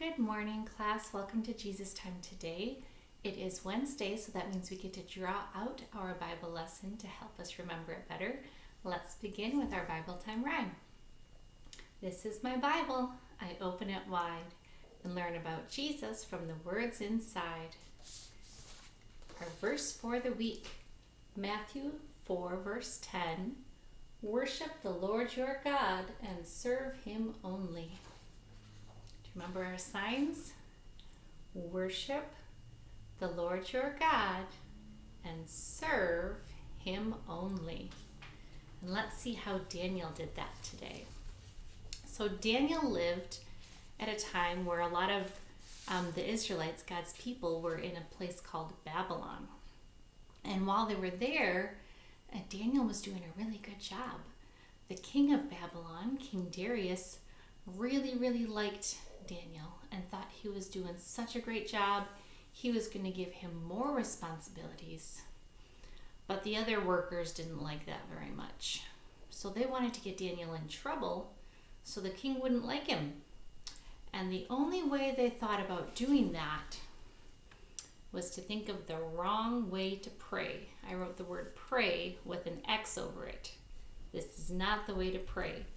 Good morning, class. Welcome to Jesus Time today. It is Wednesday, so that means we get to draw out our Bible lesson to help us remember it better. Let's begin with our Bible time rhyme. This is my Bible. I open it wide and learn about Jesus from the words inside. Our verse for the week, Matthew 4, verse 10. Worship the Lord your God and serve him only. Remember our signs? Worship the Lord your God and serve him only. And let's see how Daniel did that today. So Daniel lived at a time where a lot of the Israelites, God's people, were in a place called Babylon. And while they were there, Daniel was doing a really good job. The king of Babylon, King Darius, really liked Daniel and thought he was doing such a great job. He was going to give him more responsibilities. But the other workers didn't like that very much. So they wanted to get Daniel in trouble so the king wouldn't like him. And the only way they thought about doing that was to think of the wrong way to pray. I wrote the word pray with an X over it. This is not the way to pray.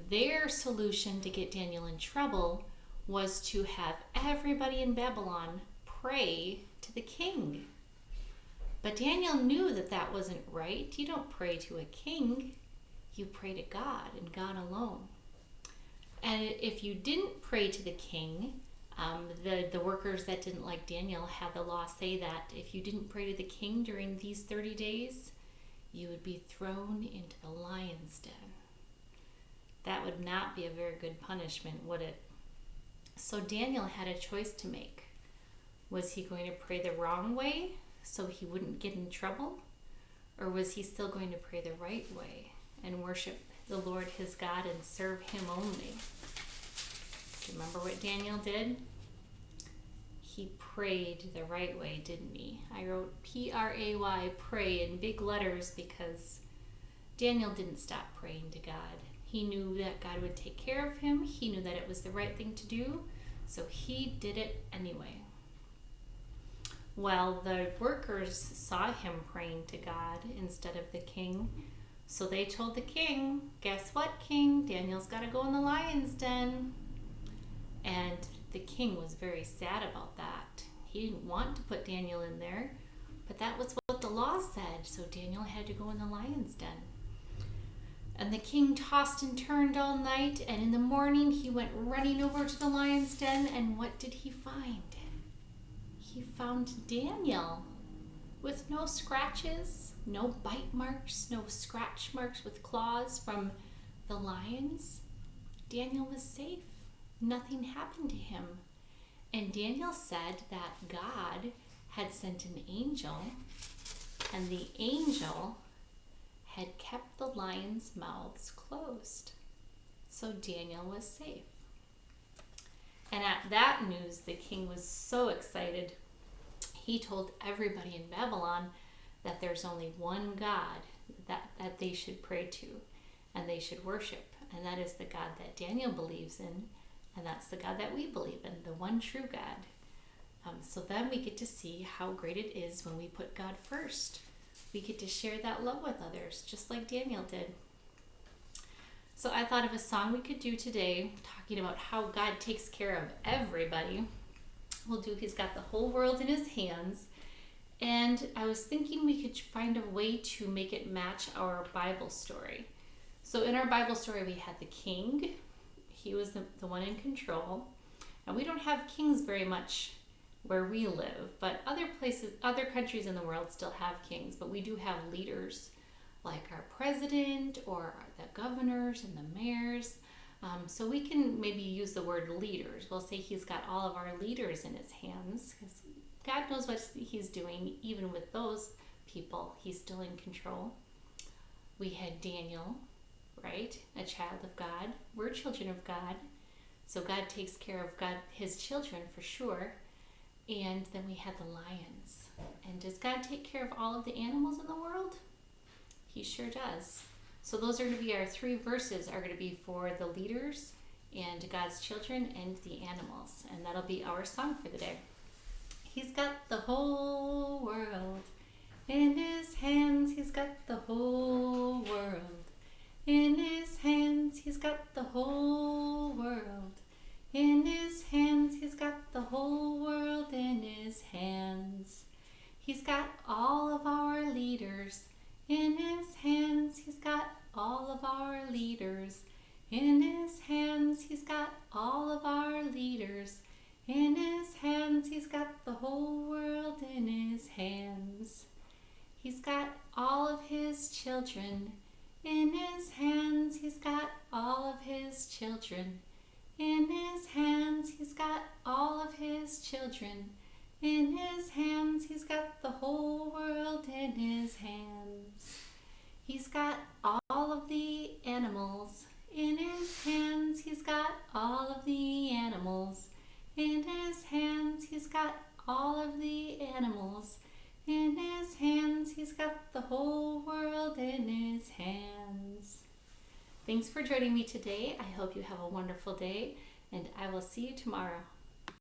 Their solution to get Daniel in trouble was to have everybody in Babylon pray to the king. But Daniel knew that that wasn't right. You don't pray to a king. You pray to God and God alone. And if you didn't pray to the king, the workers that didn't like Daniel had the law say that if you didn't pray to the king during these 30 days, you would be thrown into the lion's den. That would not be a very good punishment, would it? So Daniel had a choice to make. Was he going to pray the wrong way so he wouldn't get in trouble? Or was he still going to pray the right way and worship the Lord his God and serve him only? Remember what Daniel did? He prayed the right way, didn't he? I wrote P-R-A-Y, pray, in big letters because Daniel didn't stop praying to God. He knew that God would take care of him. He knew that it was the right thing to do, so he did it anyway. Well, the workers saw him praying to God instead of the king, so they told the king, guess what, king? Daniel's got to go in the lion's den. And the king was very sad about that. He didn't want to put Daniel in there, but that was what the law said, so Daniel had to go in the lion's den. And the king tossed and turned all night, and in the morning he went running over to the lion's den, and what did he find? He found Daniel with no scratches, no bite marks, no scratch marks with claws from the lions. Daniel was safe. Nothing happened to him. And Daniel said that God had sent an angel, and the angel had kept the lions' mouths closed. So Daniel was safe. And at that news, the king was so excited. He told everybody in Babylon that there's only one God that they should pray to and they should worship. And that is the God that Daniel believes in. And that's the God that we believe in, the one true God. So then we get to see how great it is when we put God first. We get to share that love with others, just like Daniel did. So I thought of a song we could do today, talking about how God takes care of everybody. He's got the whole world in his hands. And I was thinking we could find a way to make it match our Bible story. So in our Bible story, we had the king. He was the one in control. And we don't have kings very much where we live, but other countries in the world still have kings, but we do have leaders like our president or the governors and the mayors. So we can maybe use the word leaders. We'll say he's got all of our leaders in his hands because God knows what he's doing. Even with those people, he's still in control. We had Daniel, right? A child of God. We're children of God. So God takes care of his children for sure. And then we had the lions. And does God take care of all of the animals in the world? He sure does. So those are going to be our three verses are going to be for the leaders and God's children and the animals. And that'll be our song for the day. He's got the whole world in his hands. He's got the whole world in his hands. He's got the whole world in his hands. He's got the whole world in his hands. He's got all of our leaders in his hands. He's got all of our leaders in his hands. He's got all of our leaders in his hands. He's got the whole world in his hands. He's got all of his children in his hands. He's got all of his children in his hands. He's got all of his children in his hands. He's got the whole world in his hands. He's got all of the animals in his hands. He's got all of the animals in his hands. He's got all of the animals in his hands. He's got the whole world in his hands. Thanks for joining me today. I hope you have a wonderful day, and I will see you tomorrow.